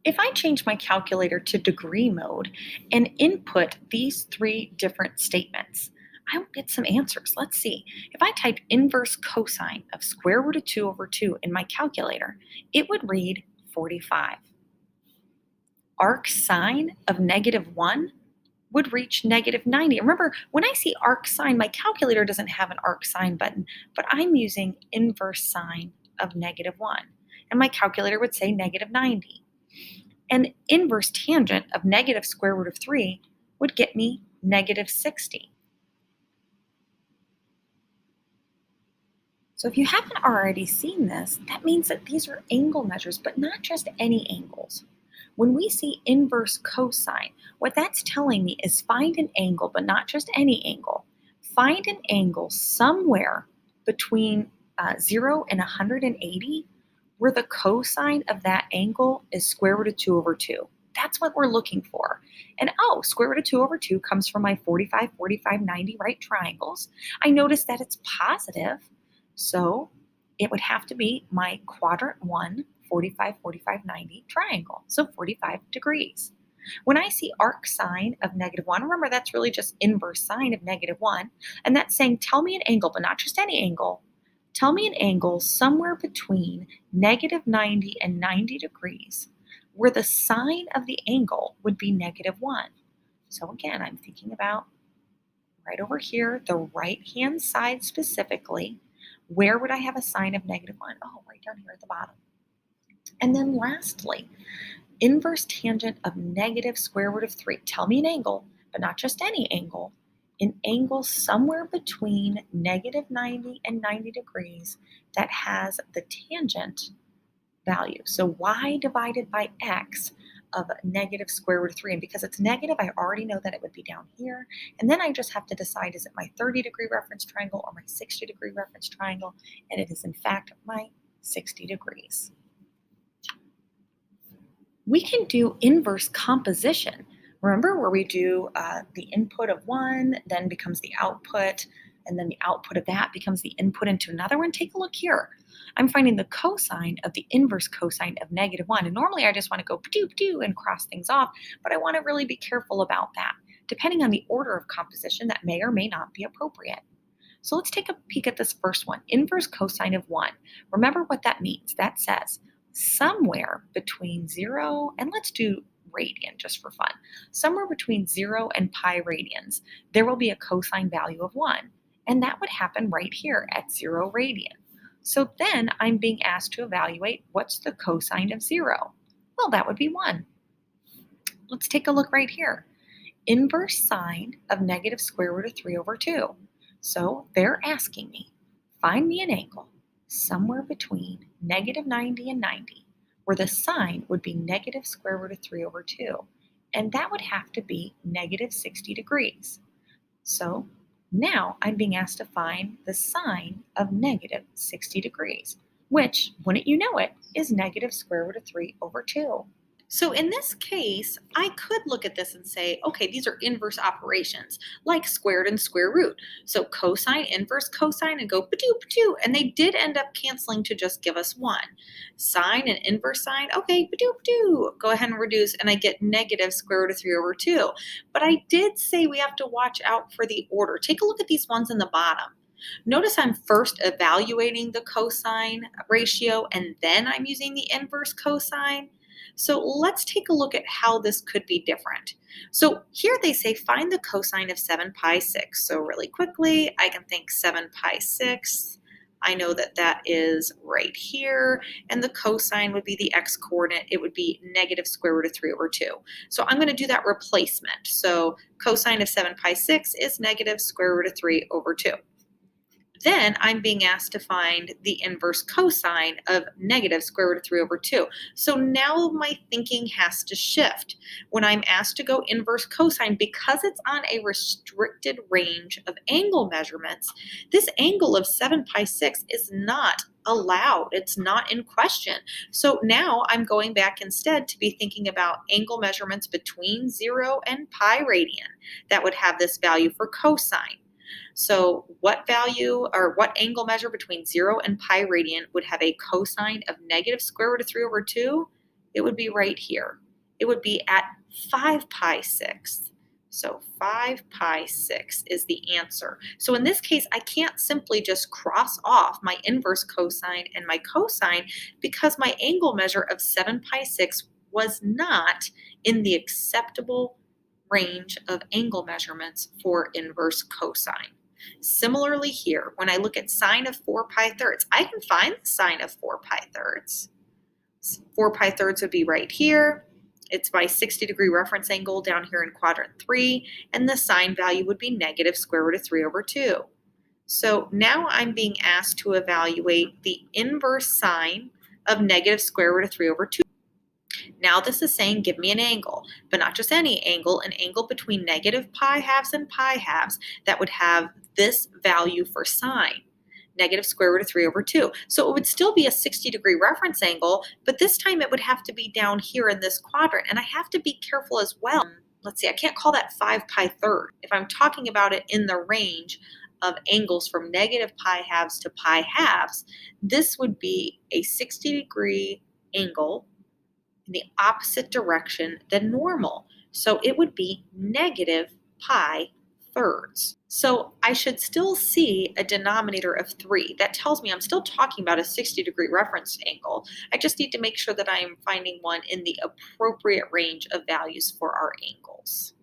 If I change my calculator to degree mode and input these three different statements, I will get some answers. Let's see. If I type inverse cosine of square root of 2 over 2 in my calculator, it would read 45. Arc sine of negative 1 would reach negative 90. Remember, when I see arc sine, my calculator doesn't have an arc sine button, but I'm using inverse sine of negative 1. And my calculator would say negative 90. And inverse tangent of negative square root of 3 would get me negative 60. So if you haven't already seen this, that means that these are angle measures, but not just any angles. When we see inverse cosine, what that's telling me is find an angle, but not just any angle. Find an angle somewhere between 0 and 180 where the cosine of that angle is square root of 2 over 2. That's what we're looking for. And oh, square root of 2 over 2 comes from my 45, 45, 90 right triangles. I notice that it's positive, so it would have to be my quadrant 1, 45, 45, 90 triangle, so 45 degrees. When I see arc sine of negative 1, remember that's really just inverse sine of negative 1, and that's saying tell me an angle, but not just any angle. Tell me an angle somewhere between negative 90 and 90 degrees where the sine of the angle would be negative 1. So again, I'm thinking about right over here, the right-hand side specifically. Where would I have a sine of negative 1? Oh, right down here at the bottom. And then lastly, inverse tangent of negative square root of 3. Tell me an angle, but not just any angle. An angle somewhere between negative 90 and 90 degrees that has the tangent value. So y divided by x of negative square root of 3. And because it's negative, I already know that it would be down here. And then I just have to decide, is it my 30-degree reference triangle or my 60-degree reference triangle? And it is, in fact, my 60 degrees. We can do inverse composition. Remember where we do the input of one, then becomes the output, and then the output of that becomes the input into another one? Take a look here. I'm finding the cosine of the inverse cosine of negative 1. And normally I just want to go pa-doo and cross things off, but I want to really be careful about that. Depending on the order of composition, that may or may not be appropriate. So let's take a peek at this first one, inverse cosine of 1. Remember what that means. That says somewhere between 0 and let's do radian just for fun. Somewhere between 0 and pi radians, there will be a cosine value of 1. And that would happen right here at 0 radian. So then I'm being asked to evaluate what's the cosine of 0. Well, that would be 1. Let's take a look right here. Inverse sine of negative square root of 3 over 2. So they're asking me, find me an angle somewhere between negative 90 and 90, where the sine would be negative square root of 3 over 2. And that would have to be negative 60 degrees. So now I'm being asked to find the sine of negative 60 degrees, which, wouldn't you know it, is negative square root of 3 over 2. So in this case, I could look at this and say, okay, these are inverse operations, like squared and square root. So cosine, inverse cosine, and go pa-doo, and they did end up canceling to just give us 1. Sine and inverse sine, okay, pa-doo, go ahead and reduce, and I get negative square root of 3 over 2. But I did say we have to watch out for the order. Take a look at these ones in the bottom. Notice I'm first evaluating the cosine ratio, and then I'm using the inverse cosine. So let's take a look at how this could be different. So here they say find the cosine of 7 pi 6. So really quickly, I can think 7 pi 6. I know that that is right here, and the cosine would be the x-coordinate. It would be negative square root of 3 over 2. So I'm going to do that replacement. So cosine of 7 pi 6 is negative square root of 3 over 2. Then I'm being asked to find the inverse cosine of negative square root of 3 over 2. So now my thinking has to shift. When I'm asked to go inverse cosine, because it's on a restricted range of angle measurements, this angle of 7 pi 6 is not allowed. It's not in question. So now I'm going back instead to be thinking about angle measurements between 0 and pi radian that would have this value for cosine. So what value or what angle measure between 0 and pi radian would have a cosine of negative square root of 3 over 2? It would be right here. It would be at 5 pi sixths. So 5 pi 6 is the answer. So in this case, I can't simply just cross off my inverse cosine and my cosine because my angle measure of 7 pi 6 was not in the acceptable range of angle measurements for inverse cosine. Similarly here, when I look at sine of 4 pi thirds, I can find the sine of 4 pi thirds. 4 pi thirds would be right here. It's my 60-degree reference angle down here in quadrant 3, and the sine value would be negative square root of 3 over 2. So now I'm being asked to evaluate the inverse sine of negative square root of 3 over 2. Now this is saying give me an angle, but not just any angle, an angle between negative pi halves and pi halves that would have this value for sine, negative square root of 3 over 2. So it would still be a 60-degree reference angle, but this time it would have to be down here in this quadrant, and I have to be careful as well. Let's see, I can't call that 5 pi third. If I'm talking about it in the range of angles from negative pi halves to pi halves, this would be a 60-degree angle in the opposite direction than normal. So it would be negative pi thirds. So I should still see a denominator of 3. That tells me I'm still talking about a 60-degree reference angle. I just need to make sure that I am finding one in the appropriate range of values for our angles.